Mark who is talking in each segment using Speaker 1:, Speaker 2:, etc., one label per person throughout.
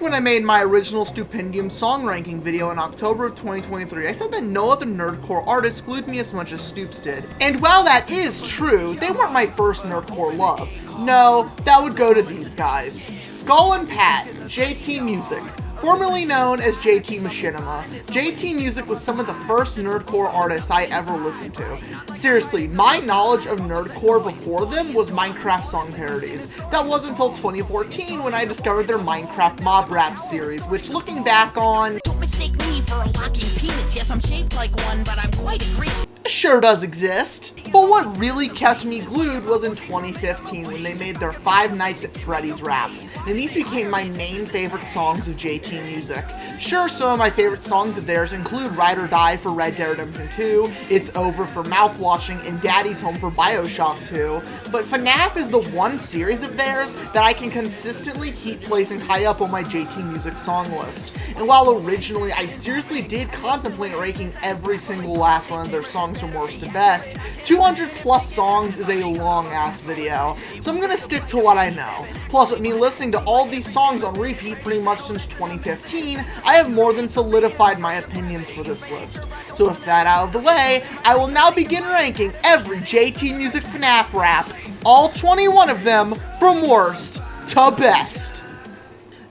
Speaker 1: when I made my original Stupendium song ranking video in October of 2023, I said that no other nerdcore artist glued me as much as Stoops did. And while that is true, they weren't my first nerdcore love. No, that would go to these guys. Skull and Pat, JT Music. Formerly known as JT Machinima, JT Music was some of the first nerdcore artists I ever listened to. Seriously, my knowledge of nerdcore before them was Minecraft song parodies. That wasn't until 2014 when I discovered their Minecraft mob rap series, which looking back on...
Speaker 2: Don't mistake me for a walking penis. Yes, I'm shaped like one, but I'm quite a creep.
Speaker 1: Sure does exist. But what really kept me glued was in 2015 when they made their 5 Nights at Freddy's raps, and these became my main favorite songs of JT Music. Sure, some of my favorite songs of theirs include Ride or Die for Red Dead Redemption 2, It's Over for Mouthwashing, and Daddy's Home for Bioshock 2, but FNaF is the one series of theirs that I can consistently keep placing high up on my JT Music song list. And while originally I seriously did contemplate ranking every single last one of their songs from worst to best, 200 plus songs is a long ass video, so I'm gonna stick to what I know. Plus, with me listening to all these songs on repeat pretty much since 2015, I have more than solidified my opinions for this list. So with that out of the way, I will now begin ranking every JT Music FNaF Rap, all 21 of them from worst to best.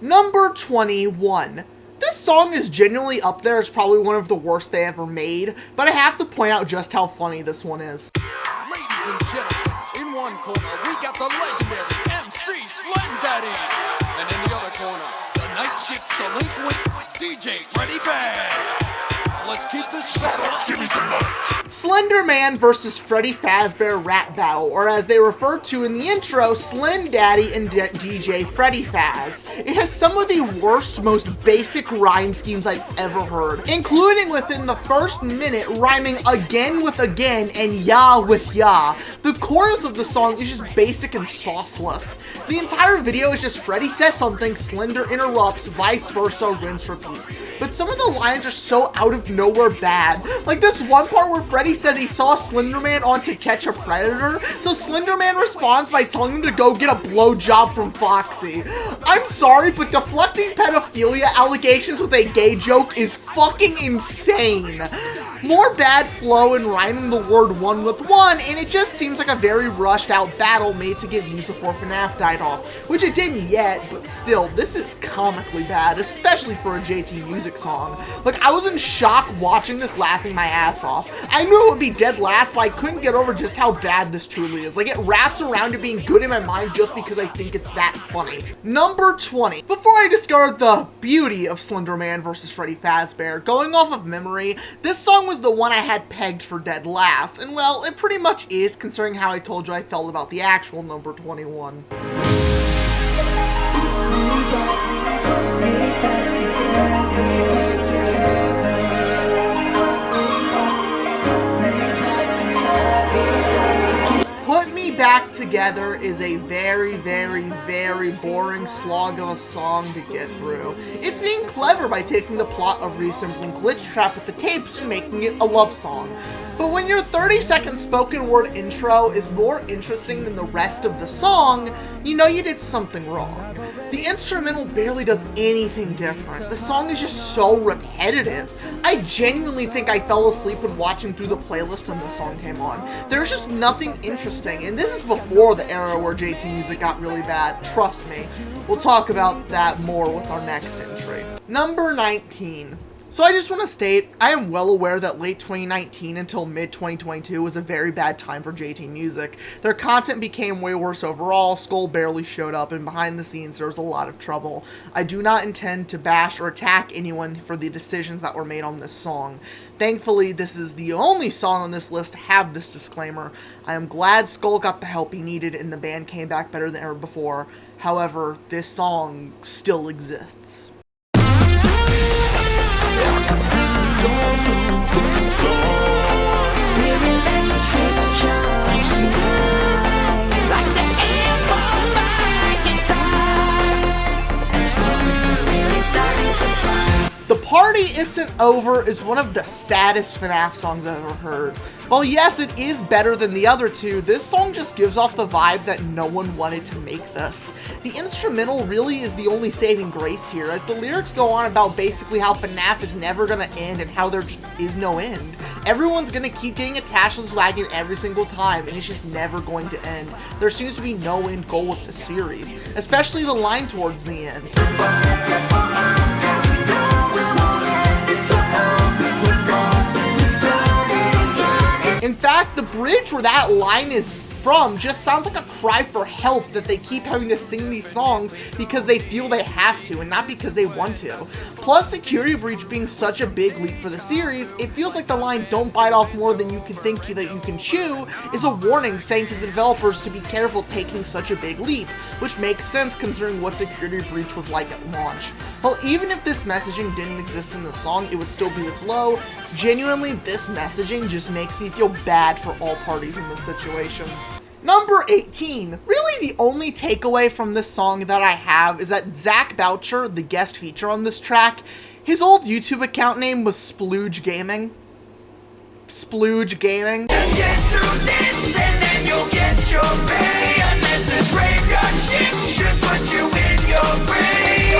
Speaker 1: Number 21. This song is genuinely up there as probably one of the worst they ever made, but I have to point out just how funny this one is.
Speaker 3: Ladies and gentlemen, in one corner we got the legendary MC Slenderman, and in the other corner, the night shift delinquent DJ Freddy Fazbear. Let's keep this up. Give me the mic.
Speaker 1: Slenderman versus Freddy Fazbear rap battle, or as they refer to in the intro, Slen Daddy and DJ Freddy Faz. It has some of the worst, most basic rhyme schemes I've ever heard, including within the first minute rhyming again with again and ya with ya. The chorus of the song is just basic and sauceless. The entire video is just Freddy says something, Slender interrupts, vice versa, rinse, repeat. But some of the lines are so out of nowhere bad. Like this one part where Freddy says he saw Slenderman on To Catch a Predator, so Slenderman responds by telling him to go get a blowjob from Foxy. I'm sorry, but deflecting pedophilia allegations with a gay joke is fucking insane. More bad flow and rhyming the word one with one, and it just seems like a very rushed out battle made to get views before FNaF died off, which it didn't yet, but still, this is comically bad, especially for a JT Music song. Like, I was in shock watching this, laughing my ass off. I knew it would be dead last, but I couldn't get over just how bad this truly is. Like, it wraps around it being good in my mind just because I think it's that funny. Number 20. Before I discovered the beauty of Slenderman versus Freddy Fazbear, going off of memory, this song was the one I had pegged for dead last, and well, it pretty much is considering how I told you I felt about the actual number 21. Put Me Back Together is a very, very, very boring slog of a song to get through. It's being clever by taking the plot of reassembling Glitch Trap with the tapes and making it a love song. But when your 30-second spoken word intro is more interesting than the rest of the song, you know you did something wrong. The instrumental barely does anything different. The song is just so repetitive. I genuinely think I fell asleep when watching through the playlist when this song came on. There's just nothing interesting, and this is before the era where JT Music got really bad. Trust me. We'll talk about that more with our next entry. Number 19. So I just want to state, I am well aware that late 2019 until mid-2022 was a very bad time for JT Music. Their content became way worse overall, Skull barely showed up, and behind the scenes there was a lot of trouble. I do not intend to bash or attack anyone for the decisions that were made on this song. Thankfully, this is the only song on this list to have this disclaimer. I am glad Skull got the help he needed and the band came back better than ever before. However, this song still exists. The party Isn't Over is one of the saddest FNAF songs I've ever heard. While yes, it is better than the other two, this song just gives off the vibe that no one wanted to make this. The instrumental really is the only saving grace here, as the lyrics go on about basically how FNAF is never gonna end and how there is no end. Everyone's gonna keep getting attached to this wagon every single time, and it's just never going to end. There seems to be no end goal with the series, especially the line towards the end. In fact, the bridge where that line is from just sounds like a cry for help that they keep having to sing these songs because they feel they have to and not because they want to. Plus, Security Breach being such a big leap for the series, it feels like the line "don't bite off more than you can think that you can chew" is a warning saying to the developers to be careful taking such a big leap, which makes sense considering what Security Breach was like at launch. Well, even if this messaging didn't exist in the song, it would still be this low. Genuinely, this messaging just makes me feel bad for all parties in this situation. Number 18. Really the only takeaway from this song that I have is that Zach Boucher, the guest feature on this track, his old YouTube account name was Splooge Gaming. Splooge Gaming.
Speaker 4: Just get through this and then you'll get your pay. Unless this graveyard shift should put you in your grave.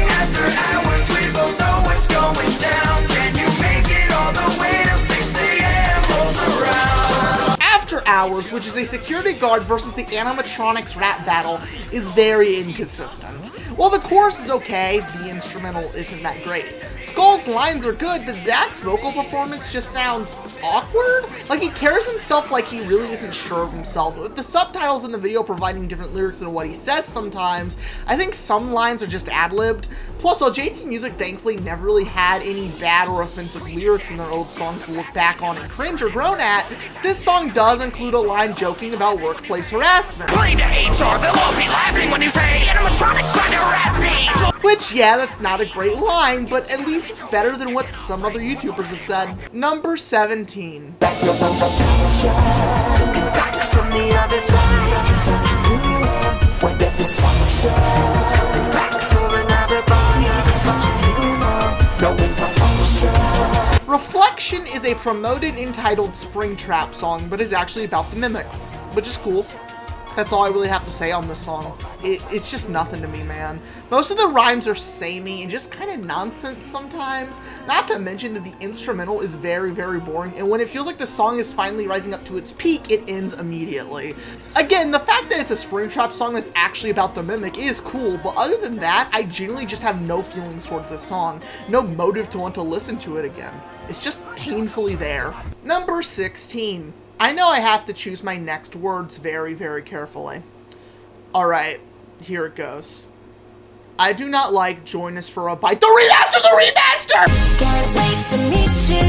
Speaker 4: After hours we both know what's going down. Can you make it all the way till 6 a.m. rolls around?
Speaker 1: After Hours, which is a security guard versus the animatronics rap battle, is very inconsistent. While the chorus is okay, the instrumental isn't that great. Skull's lines are good, but Zach's vocal performance just sounds awkward. Like he carries himself like he really isn't sure of himself. With the subtitles in the video providing different lyrics than what he says sometimes, I think some lines are just ad-libbed. Plus, while JT Music thankfully never really had any bad or offensive lyrics in their old songs to look back on and cringe or groan at, this song does include a line joking about workplace harassment.
Speaker 4: Play to HR, they'll all be laughing when you say animatronics trying to harass me.
Speaker 1: Which, yeah, that's not a great line, but at least it's better than what some other YouTubers have said. Number 17.
Speaker 4: Back from the other side. When the deception. Back for another
Speaker 1: Reflection is a promoted entitled Springtrap song, but is actually about the Mimic, which is cool. That's all I really have to say on this song. It's just nothing to me, man. Most of the rhymes are samey and just kind of nonsense sometimes. Not to mention that the instrumental is very, very boring, and when it feels like the song is finally rising up to its peak, it ends immediately. Again, the fact that it's a Springtrap song that's actually about the Mimic is cool, but other than that, I genuinely just have no feelings towards this song. No motive to want to listen to it again. It's just painfully there. Number 16. I know I have to choose my next words very, very carefully. Alright, here it goes. I do not like Join Us for a Bite. The remaster! The remaster!
Speaker 5: Can't wait to meet you.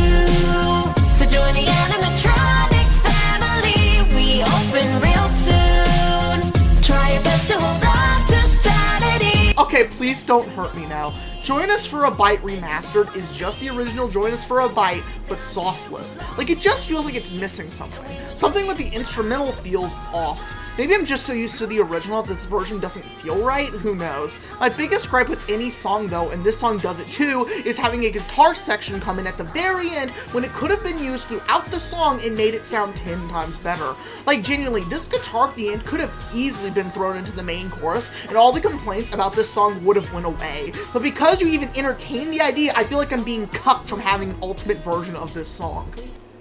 Speaker 5: So join the animatronic family. We open real soon. Try your best to hold on to sanity.
Speaker 1: Okay, please don't hurt me now. Join Us for a Bite Remastered is just the original Join Us for a Bite, but sauceless. Like, it just feels like it's missing something. Something with the instrumental feels off. Maybe I'm just so used to the original that this version doesn't feel right, who knows. My biggest gripe with any song though, and this song does it too, is having a guitar section come in at the very end when it could have been used throughout the song and made it sound 10 times better. Like genuinely, this guitar at the end could have easily been thrown into the main chorus and all the complaints about this song would have went away. But because you even entertain the idea, I feel like I'm being cucked from having an ultimate version of this song.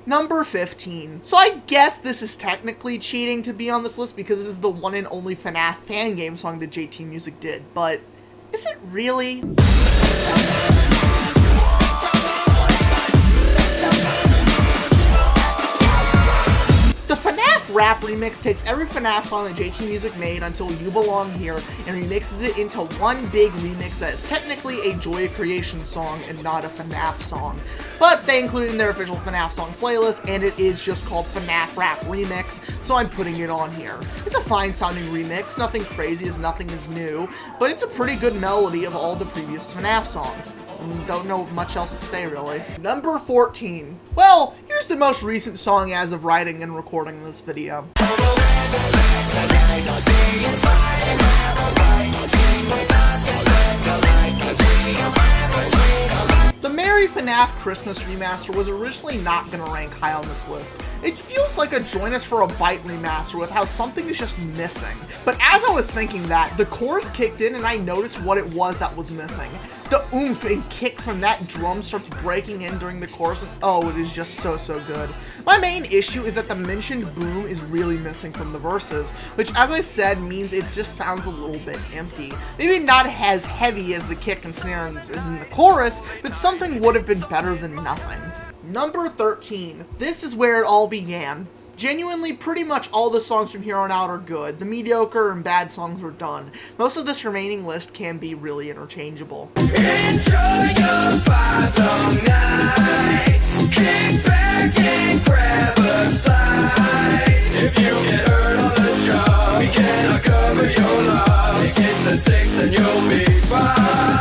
Speaker 1: Number 15. So I guess this is technically cheating to be on this list because this is the one and only FNaF fan game song that JT Music did, but is it really? The FNaF Rap remix takes every FNaF song that JT Music made until You Belong Here and remixes it into one big remix that is technically a Joy Creation song and not a FNaF song. But they included it in their official FNaF song playlist, and it is just called FNaF Rap Remix, so I'm putting it on here. It's a fine sounding remix, nothing crazy as nothing is new, but it's a pretty good melody of all the previous FNaF songs. Don't know much else to say, really. Number 14. Well, here's the most recent song as of writing and recording this video. The FNaF Christmas Remaster was originally not going to rank high on this list. It feels like a Join Us for a Bite remaster with how something is just missing. But as I was thinking that, the chorus kicked in and I noticed what it was that was missing. The oomph and kick from that drum starts breaking in during the chorus, and oh, it is just so good. My main issue is that the mentioned boom is really missing from the verses, which as I said means it just sounds a little bit empty. Maybe not as heavy as the kick and snare is in the chorus, but something would have been better than nothing. Number 13. This is where it all began. Genuinely, pretty much all the songs from here on out are good. The mediocre and bad songs are done. Most of this remaining list can be really interchangeable.
Speaker 4: Enjoy your final night. Kick back and grab a side. If you get hurt on the job, we cannot cover your loss. Get to 6 and you'll be fine.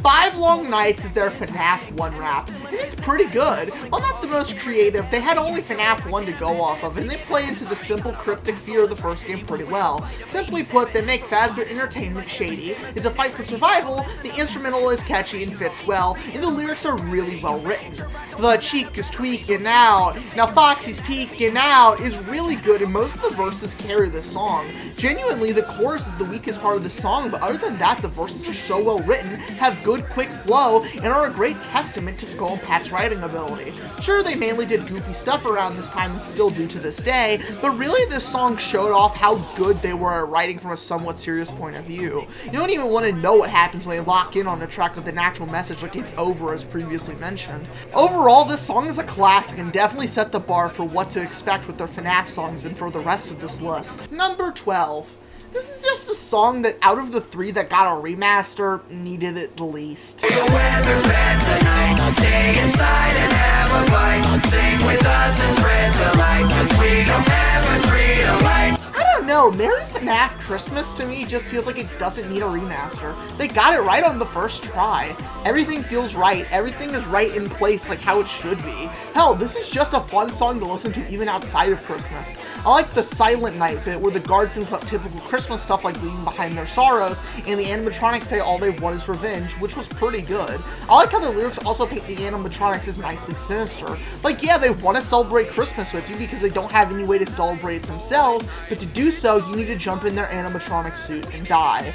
Speaker 1: 5 Long Nights is their FNaF 1 rap, and it's pretty good. While not the most creative, they had only FNaF 1 to go off of, and they play into the simple cryptic fear of the first game pretty well. Simply put, they make Fazbear entertainment shady. It's a fight for survival, the instrumental is catchy and fits well, and the lyrics are really well written. The cheek is tweaking out, now Foxy's peeking out is really good, and most of the verses carry this song. Genuinely, the chorus is the weakest part of the song, but other than that, the verses are so well written, have good quick flow, and are a great testament to Skull and Pat's writing ability. Sure, they mainly did goofy stuff around this time and still do to this day, but really this song showed off how good they were at writing from a somewhat serious point of view. You don't even want to know what happens when they lock in on a track with an actual message like it's over, as previously mentioned. Overall, this song is a classic and definitely set the bar for what to expect with their FNaF songs and for the rest of this list. Number 12. This is just a song that, out of the 3 that got a remaster, needed it the least.
Speaker 4: The weather's bad tonight. Stay inside and have a bite. Sing with us and spread the light. 'Cause we don't have a tree to light.
Speaker 1: I don't know, Merry FNaF Christmas to me just feels like it doesn't need a remaster. They got it right on the first try. Everything feels right, everything is right in place like how it should be. Hell, this is just a fun song to listen to even outside of Christmas. I like the Silent Night bit where the guards sing about typical Christmas stuff like leaving behind their sorrows, and the animatronics say all they want is revenge, which was pretty good. I like how the lyrics also paint the animatronics as nicely sinister. Like, yeah, they want to celebrate Christmas with you because they don't have any way to celebrate it themselves, but to do so, you need to jump in their animatronic suit and die.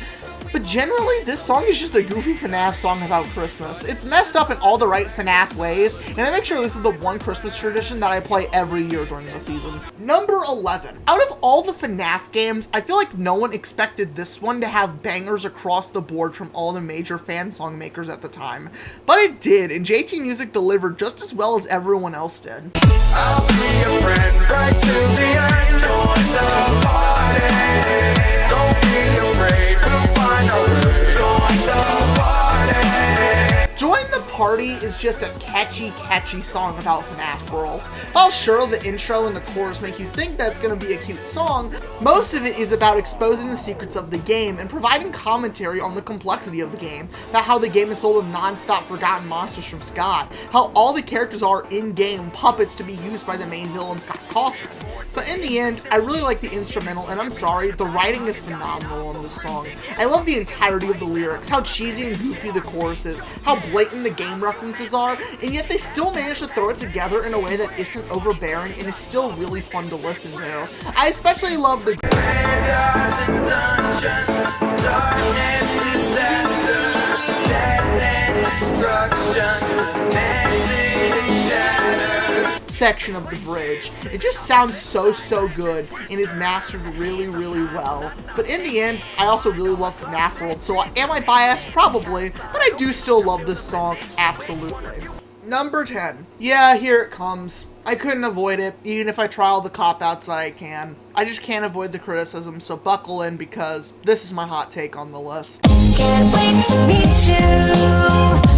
Speaker 1: But generally, this song is just a goofy FNaF song about Christmas. It's messed up in all the right FNaF ways, and I make sure this is the one Christmas tradition that I play every year during the season. Number 11. Out of all the FNaF games, I feel like no one expected this one to have bangers across the board from all the major fan song makers at the time. But it did, and JT Music delivered just as well as everyone else did.
Speaker 4: I'll be a friend right to the end. Join the party. Don't be afraid. We'll find a way. Join the party.
Speaker 1: Join the Party is just a catchy song about FNaF World. While sure, the intro and the chorus make you think that's going to be a cute song, most of it is about exposing the secrets of the game and providing commentary on the complexity of the game, about how the game is full of non-stop forgotten monsters from Scott, how all the characters are in-game puppets to be used by the main villain Scott Cawthon. But in the end, I really like the instrumental, and I'm sorry, the writing is phenomenal on this song. I love the entirety of the lyrics, how cheesy and goofy the chorus is, how blatant the game references are, and yet they still manage to throw it together in a way that isn't overbearing and is still really fun to listen to. I especially love the
Speaker 4: Graveyards and dungeons, darkness, disaster, death and destruction, empty shadow.
Speaker 1: section of the bridge. It just sounds so good and is mastered really well. But in the end, I also really love FNaF World, so am I biased? Probably, but I do still love this song, absolutely. Number 10. Yeah, here it comes. I couldn't avoid it, even if I try all the cop-outs that I can. I just can't avoid the criticism, so buckle in because this is my hot take on the list.
Speaker 5: Can't wait to meet you.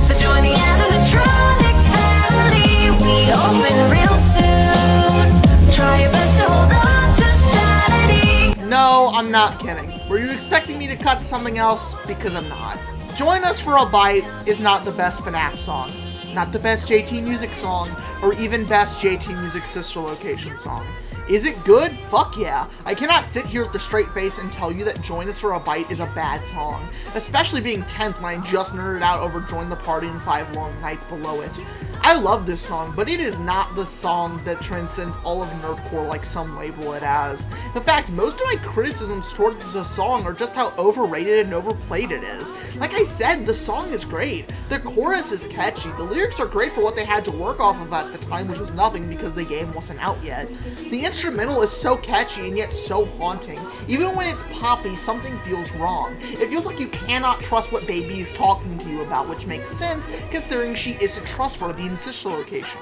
Speaker 5: So join the animatronic family. We open real soon. Try your best to hold on to sanity.
Speaker 1: No, I'm not kidding. Were you expecting me to cut to something else? Because I'm not. Join Us for a Bite is not the best FNaF song. Not the best JT Music song, or even best JT Music Sister Location song. Is it good? Fuck yeah. I cannot sit here with a straight face and tell you that Join Us for a Bite is a bad song, especially being 10th when I just nerded out over Join the Party and 5 Long Nights below it. I love this song, but it is not the song that transcends all of nerdcore like some label it as. In fact, most of my criticisms towards the song are just how overrated and overplayed it is. Like I said, the song is great. The chorus is catchy. The lyrics are great for what they had to work off of at the time, which was nothing because the game wasn't out yet. The instrumental is so catchy and yet so haunting. Even when it's poppy, something feels wrong. It feels like you cannot trust what Baby is talking to you about, which makes sense considering she isn't trustworthy in sister location.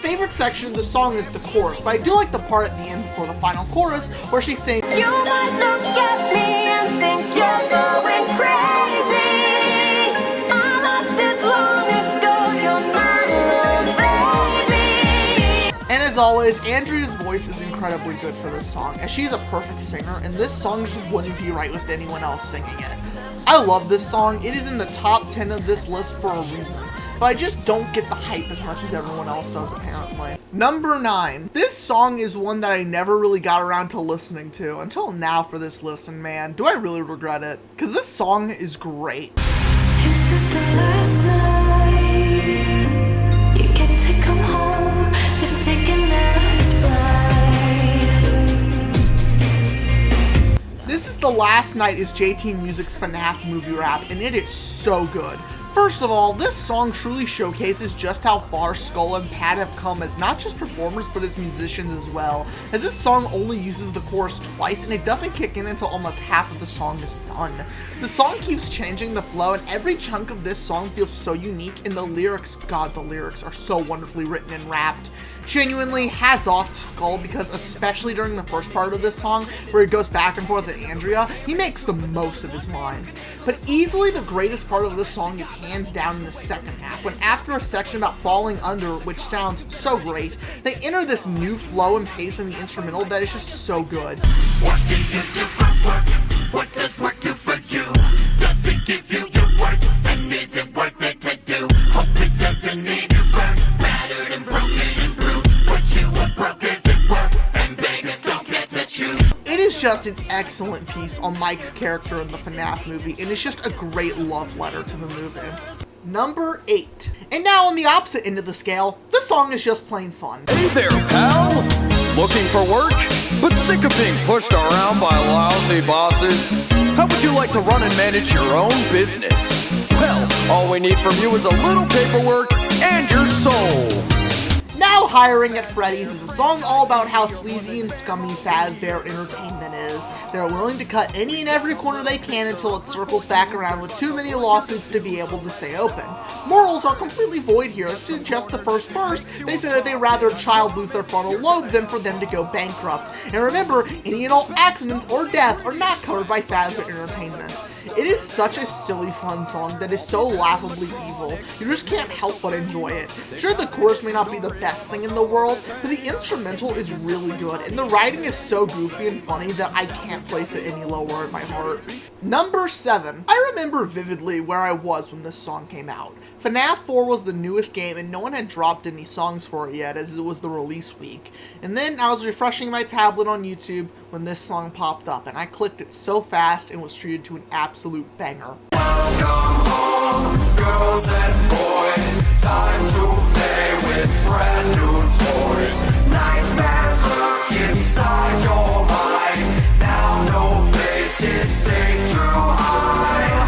Speaker 1: Favorite section of the song is the chorus, but I do like the part at the end before the final chorus where she sings,
Speaker 5: You might look at me and think you're going crazy. I lost it long ago, you're not a baby.
Speaker 1: and as always, Andrea's voice is incredibly good for this song, as she's a perfect singer, and this song just wouldn't be right with anyone else singing it. I love this song. It is in the top 10 of this list for a reason, but I just don't get the hype as much as everyone else does apparently. Number 9. This song is one that I never really got around to listening to until now for this list, and man, do I really regret it, because this song is great.
Speaker 5: Is this the last night? You get to come home, they've taken their last bite.
Speaker 1: This is The Last Night is JT Music's FNaF movie rap, and it is so good. First of all, this song truly showcases just how far Skull and Pat have come as not just performers but as musicians as well, as this song only uses the chorus twice and it doesn't kick in until almost half of the song is done. The song keeps changing the flow and every chunk of this song feels so unique, and the lyrics, God, the lyrics are so wonderfully written and rapped. Genuinely, hats off to Skull, because especially during the first part of this song, where it goes back and forth with Andrea, he makes the most of his lines. But easily the greatest part of this song is hands down in the second half, when after a section about falling under, which sounds so great, they enter this new flow and pace in the instrumental that is just so good.
Speaker 4: What do you do for work? What does work do for you? Does it give you your worth? And is it worth it to do? Hope it doesn't leave you burnt, battered and broken and bruised. What you have broke is it worth? And beggars don't get to choose.
Speaker 1: It is just an excellent piece on Mike's character in the FNaF movie, and it's just a great love letter to the movie. Number 8. And now on the opposite end of the scale, this song is just plain fun.
Speaker 3: Hey there, pal! Looking for work? But sick of being pushed around by lousy bosses? How would you like to run and manage your own business? Well, all we need from you is a little paperwork and your soul.
Speaker 1: Now Hiring at Freddy's is a song all about how sleazy and scummy Fazbear Entertainment is. They're willing to cut any and every corner they can until it circles back around with too many lawsuits to be able to stay open. Morals are completely void here, as to just the first verse, they say that they'd rather a child lose their frontal lobe than for them to go bankrupt. And remember, any and all accidents or death are not covered by Fazbear Entertainment. It is such a silly fun song that is so laughably evil, you just can't help but enjoy it. Sure, the chorus may not be the best thing in the world, but the instrumental is really good, and the writing is so goofy and funny that I can't place it any lower in my heart. Number 7. I remember vividly where I was when this song came out. FNaF 4 was the newest game and no one had dropped any songs for it yet, as it was the release week. And then I was refreshing my tablet on YouTube when this song popped up, and I clicked it so fast and was treated to an absolute banger.
Speaker 4: Welcome home, girls and boys. Time to play with brand new toys. Nightmares lurk inside your mind. Now no place is safe to hide.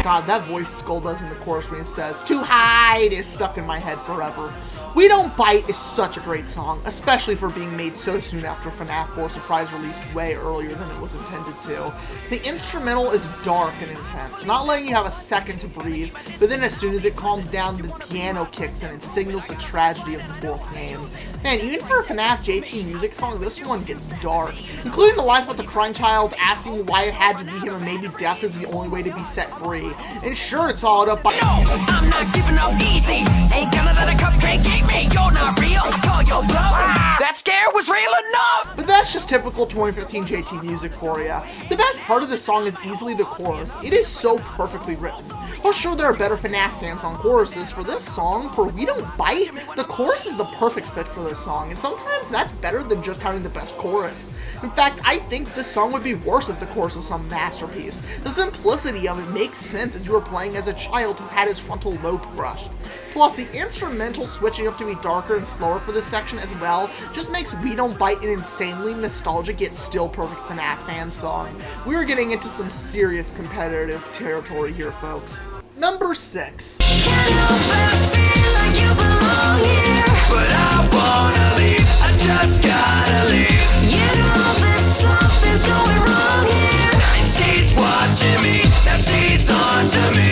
Speaker 1: God, that voice Skull does in the chorus when he says, "To hide," is stuck in my head forever. We Don't Bite is such a great song, especially for being made so soon after FNaF 4 surprise released way earlier than it was intended to. The instrumental is dark and intense, not letting you have a second to breathe, but then as soon as it calms down, the piano kicks in and signals the tragedy of the fourth game. Man, even for a FNaF JT Music song, this one gets dark, including the lines about the crying child asking why it had to be him and maybe death is the only way to be set free. And sure, it's followed up by
Speaker 4: I'm not giving up easy. Ain't gonna let a cupcake eat me. You're not real. I call your bluff. That scare was real enough.
Speaker 1: but that's just typical 2015 JT Music for ya. The best part of this song is easily the chorus. It is so perfectly written. Well, sure, there are better FNaF fans on choruses. For this song, for We Don't Bite, the chorus is the perfect fit for this song, and sometimes that's better than just having the best chorus. In fact, I think this song would be worse if the chorus was some masterpiece. The simplicity of it makes sense as you were playing as a child who had his frontal lobe crushed. Plus, the instrumental switching up to be darker and slower for this section as well just makes We Don't Bite an insanely nostalgic yet still perfect FNaF fan song. We're getting into some serious competitive territory here, folks. Number 6.
Speaker 4: Can't help but feel like you belong here, but I wanna leave, I just gotta leave. You know that something's going wrong here, and she's watching me, now she's on to me.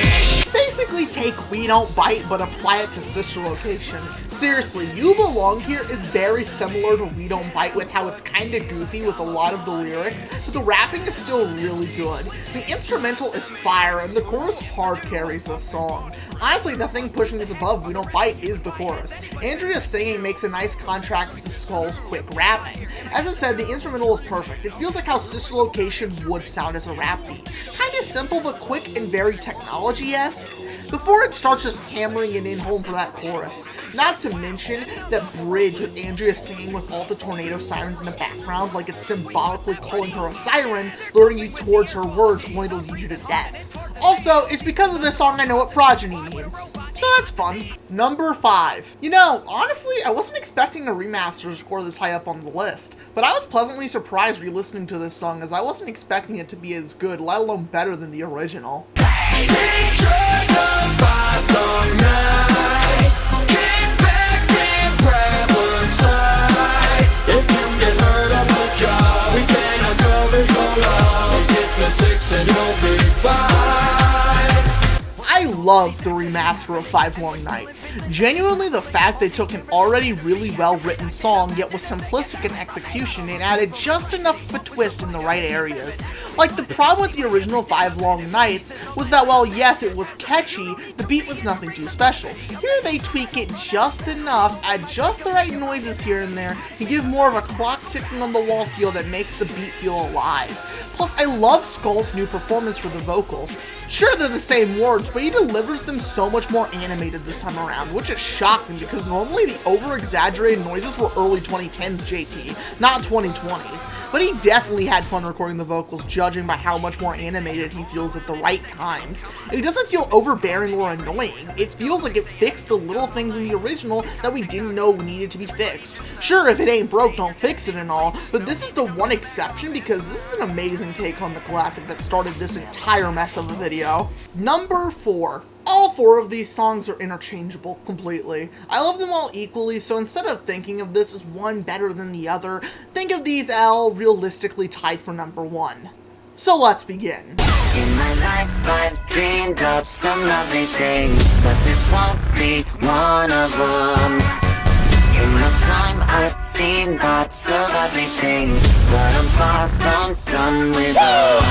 Speaker 1: Basically take We Don't Bite but apply it to Sister Location. Seriously, You Belong Here is very similar to We Don't Bite with how it's kinda goofy with a lot of the lyrics, but the rapping is still really good. The instrumental is fire and the chorus hard carries the song. Honestly, the thing pushing this above We Don't Bite is the chorus. Andrea's singing makes a nice contrast to Skull's quick rapping. As I've said, the instrumental is perfect. It feels like how Sister Location would sound as a rap beat. Kinda simple but quick and very technology-esque. Before it starts just hammering it in home for that chorus. Not to mention that bridge with Andrea singing with all the tornado sirens in the background like it's symbolically calling her a siren, luring you towards her words only to lead you to death. Also, it's because of this song I know what progeny means. So that's fun. Number 5. You know, honestly, I wasn't expecting a remaster to score this high up on the list, but I was pleasantly surprised re-listening to this song as I wasn't expecting it to be as good, let alone better than the original. I love the remaster of 5 Long Nights. Genuinely, the fact they took an already really well-written song, yet was simplistic in execution and added just enough of a twist in the right areas. Like, the problem with the original 5 Long Nights was that while yes, it was catchy, the beat was nothing too special. Here they tweak it just enough, add just the right noises here and there, and give more of a clock ticking on the wall feel that makes the beat feel alive. Plus, I love Skull's new performance for the vocals. Sure, they're the same words, but he delivers them so much more animated this time around, which is shocking because normally the over-exaggerated noises were early 2010s JT, not 2020s. But he definitely had fun recording the vocals, judging by how much more animated he feels at the right times. And it doesn't feel overbearing or annoying. It feels like it fixed the little things in the original that we didn't know needed to be fixed. Sure, if it ain't broke, don't fix it and all, but this is the one exception because this is an amazing take on the classic that started this entire mess of a video. Number 4. All 4 of these songs are interchangeable completely. I love them all equally, so instead of thinking of this as one better than the other, think of these all realistically tied for number 1. So let's begin.
Speaker 6: In my life I've dreamed up some lovely things, but this won't be one of them. In my time I've seen lots of ugly things, but I'm far from done with them.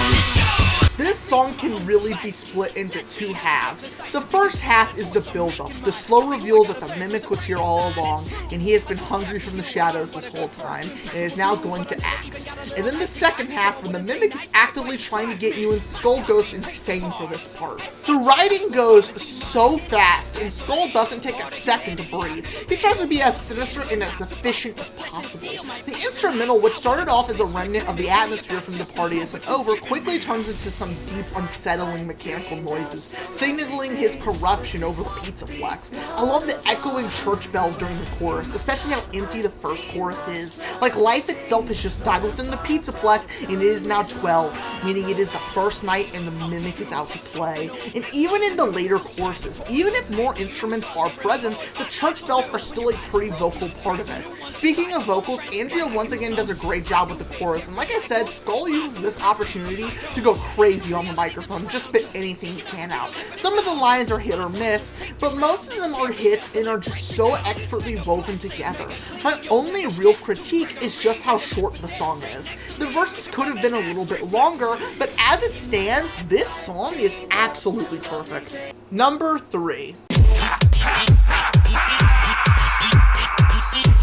Speaker 1: This song can really be split into 2 halves. The first half is the build-up, the slow reveal that the Mimic was here all along, and he has been hungry from the shadows this whole time, and is now going to act. And then the second half, when the Mimic is actively trying to get you, and Skull goes insane for this part. The writing goes so fast, and Skull doesn't take a second to breathe. He tries to be as sinister and as efficient as possible. The instrumental, which started off as a remnant of the atmosphere from the party isn't over, quickly turns into some deep, unsettling mechanical noises, signaling his corruption over the Pizzaplex. I love the echoing church bells during the chorus, especially how empty the first chorus is. Like life itself has just died within the Pizzaplex, and it is now 12, meaning it is the first night and the Mimic is out to play. And even in the later choruses, even if more instruments are present, the church bells are still a pretty vocal part of it. Speaking of vocals, Andrea once again does a great job with the chorus, and like I said, Skull uses this opportunity to go crazy on the microphone, just spit anything he can out. Some of the lines are hit or miss, but most of them are hits and are just so expertly woven together. My only real critique is just how short the song is. The verses could have been a little bit longer, but as it stands, this song is absolutely perfect. Number 3.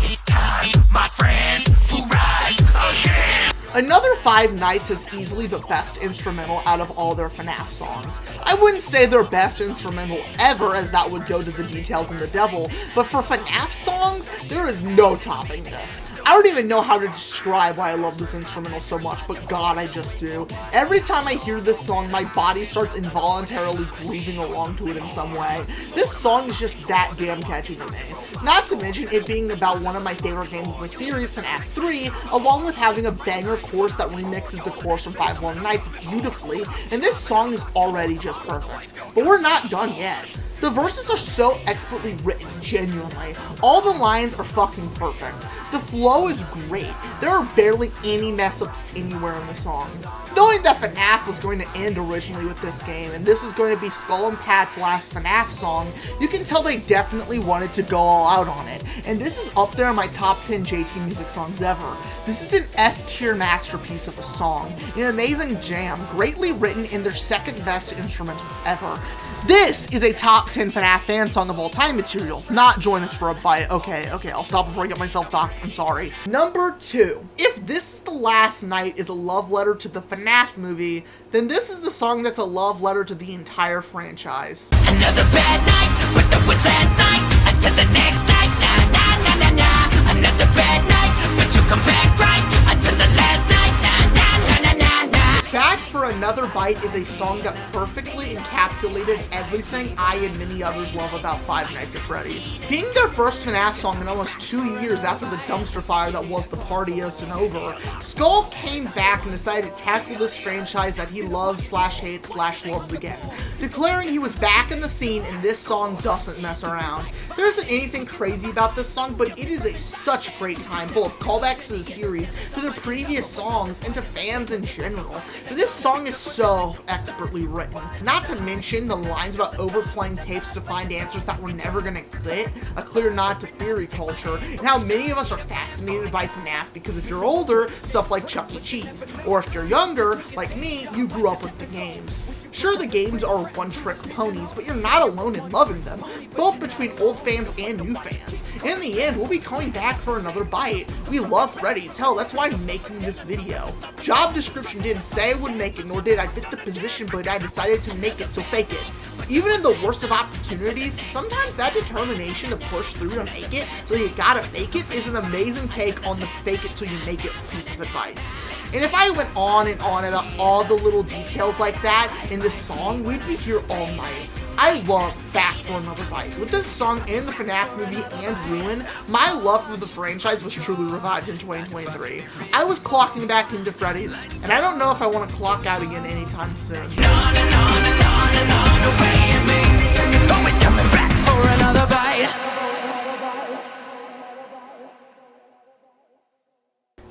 Speaker 4: It's time, my friends, to rise again.
Speaker 1: Another Five Nights is easily the best instrumental out of all their FNAF songs. I wouldn't say their best instrumental ever, as that would go to the Details and the Devil, but for FNAF songs, there is no topping this. I don't even know how to describe why I love this instrumental so much, but God, I just do. Every time I hear this song, my body starts involuntarily grooving along to it in some way. This song is just that damn catchy to me. Not to mention it being about one of my favorite games in the series, FNAF 3, along with having a banger chorus that remixes the chorus from Five Long Nights beautifully, and this song is already just perfect. But we're not done yet. The verses are so expertly written, genuinely. All the lines are fucking perfect. The flow is great. There are barely any mess-ups anywhere in the song. Knowing that FNAF was going to end originally with this game, and this was going to be Skull and Pat's last FNAF song, you can tell they definitely wanted to go all out on it, and this is up there in my top 10 JT Music songs ever. This is an S-tier masterpiece of a song, an amazing jam, greatly written in their second best instrumental ever. This is a top 10 FNAF fan song of all time material, not Join Us for a Bite. Okay, I'll stop before I get myself docked, I'm sorry. Number 2. If This Is the Last Night is a love letter to the FNAF movie, then this is the song that's a love letter to the entire franchise.
Speaker 4: Another bad night, but that was last night. Until the next night, nah, nah, nah, nah, nah. Another bad night, but you come back right. Until the last night, nah, nah, nah, nah, nah, nah.
Speaker 1: Back for Another Bite is a song that perfectly encapsulated everything I and many others love about Five Nights at Freddy's. Being their first FNAF song in almost 2 years after the dumpster fire that was the Partios and over, Skull came back and decided to tackle this franchise that he loves / hates / loves again, declaring he was back in the scene and this song doesn't mess around. There isn't anything crazy about this song, but it is such a great time, full of callbacks to the series, to the previous songs, and to fans in general. But this song is so expertly written. Not to mention the lines about overplaying tapes to find answers that were never gonna get, a clear nod to theory culture, and how many of us are fascinated by FNAF because if you're older, stuff like Chuck E. Cheese, or if you're younger, like me, you grew up with the games. Sure, the games are one-trick ponies, but you're not alone in loving them, both between old fans and new fans. In the end, we'll be coming back for Another Bite. We love Freddy's. Hell, that's why I'm making this video. Job description didn't say I would make it, nor did I fit the position, but I decided to make it, so fake it. Even in the worst of opportunities, sometimes that determination to push through to make it, so you gotta fake it, is an amazing take on the fake it till you make it piece of advice. And if I went on and on about all the little details like that in this song, we'd be here all night. I love Back for Another Bite. With this song and the FNAF movie and Ruin, my love for the franchise was truly revived in 2023. I was clocking back into Freddy's, and I don't know if I want to clock out again anytime soon.
Speaker 4: On and on and on and on away and me. Always coming back for another bite.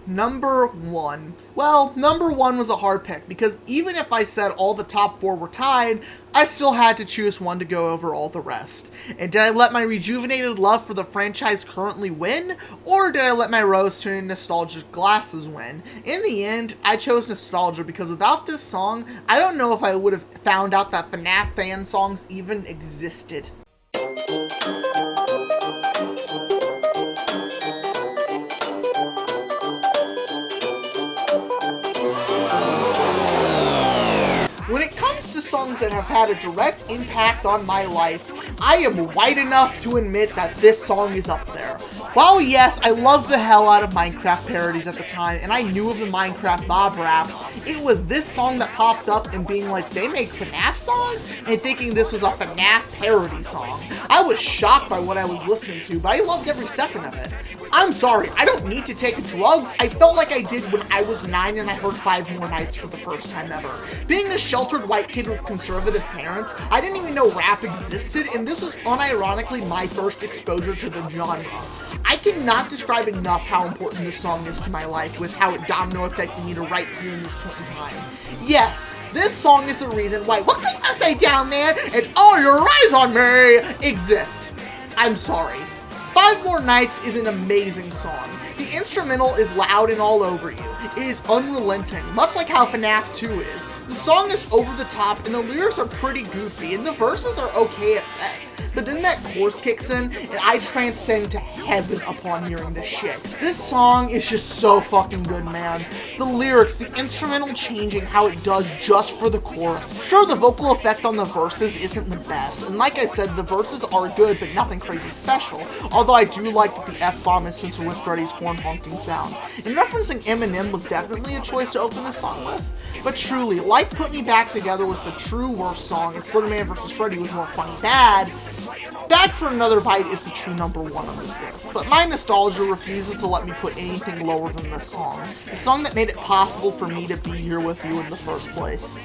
Speaker 1: Number 1. Well, number 1 was a hard pick because even if I said all the top 4 were tied, I still had to choose one to go over all the rest. And did I let my rejuvenated love for the franchise currently win, or did I let my rose-tinted nostalgic glasses win? In the end, I chose nostalgia because without this song, I don't know if I would have found out that FNAF fan songs even existed. When it comes to songs that have had a direct impact on my life, I am white enough to admit that this song is up there. While yes, I loved the hell out of Minecraft parodies at the time, and I knew of the Minecraft Bob raps, it was this song that popped up and being like, they make FNAF songs? And thinking this was a FNAF parody song. I was shocked by what I was listening to, but I loved every second of it. I'm sorry, I don't need to take drugs. I felt like I did when I was 9 and I heard Five More Nights for the first time ever. Being a sheltered white kid with conservative parents, I didn't even know rap existed, and this was unironically my first exposure to the genre. I cannot describe enough how important this song is to my life with how it domino affected me to right here in this point in time. Yes, this song is the reason why What Can I Say Down Man and All Your Eyes on Me exist. I'm sorry. Five More Nights is an amazing song. The instrumental is loud and all over you. It is unrelenting, much like how FNAF 2 is. The song is over the top and the lyrics are pretty goofy and the verses are okay at best. But then that chorus kicks in and I transcend to heaven upon hearing this shit. This song is just so fucking good, man. The lyrics, the instrumental changing how it does just for the chorus. Sure, the vocal effect on the verses isn't the best, and like I said, the verses are good but nothing crazy special, although I do like that the F-bomb is censored with Freddy's horn honking sound. And referencing Eminem was definitely a choice to open this song with. But truly, Life Put Me Back Together was the true worst song, and Slenderman vs. Freddy was more funny. Bad for Another Bite is the true number one on this list, but my nostalgia refuses to let me put anything lower than this song. The song that made it possible for me to be here with you in the first place.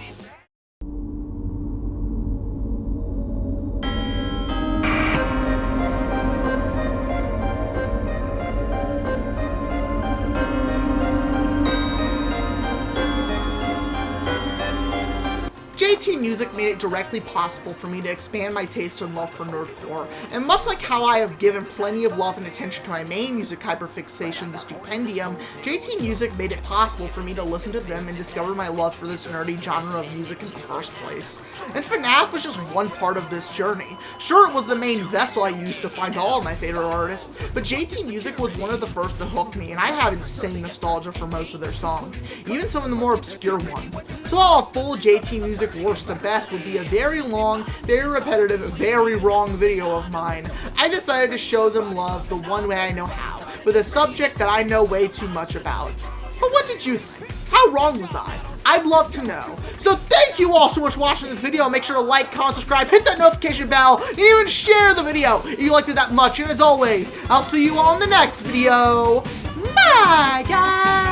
Speaker 1: JT Music made it directly possible for me to expand my taste and love for Nerdcore, and much like how I have given plenty of love and attention to my main music hyperfixation, the Stupendium, JT Music made it possible for me to listen to them and discover my love for this nerdy genre of music in the first place. And FNaF was just one part of this journey. Sure, it was the main vessel I used to find all of my favorite artists, but JT Music was one of the first to hook me, and I have insane nostalgia for most of their songs, even some of the more obscure ones. So while a full JT Music worst to best would be a very long, very repetitive, very wrong video of mine, I decided to show them love the one way I know how, with a subject that I know way too much about. But what did you think? How wrong was I? I'd love to know. So thank you all so much for watching this video. Make sure to like, comment, subscribe, hit that notification bell, and even share the video if you liked it that much. And as always, I'll see you all in the next video. Bye, guys!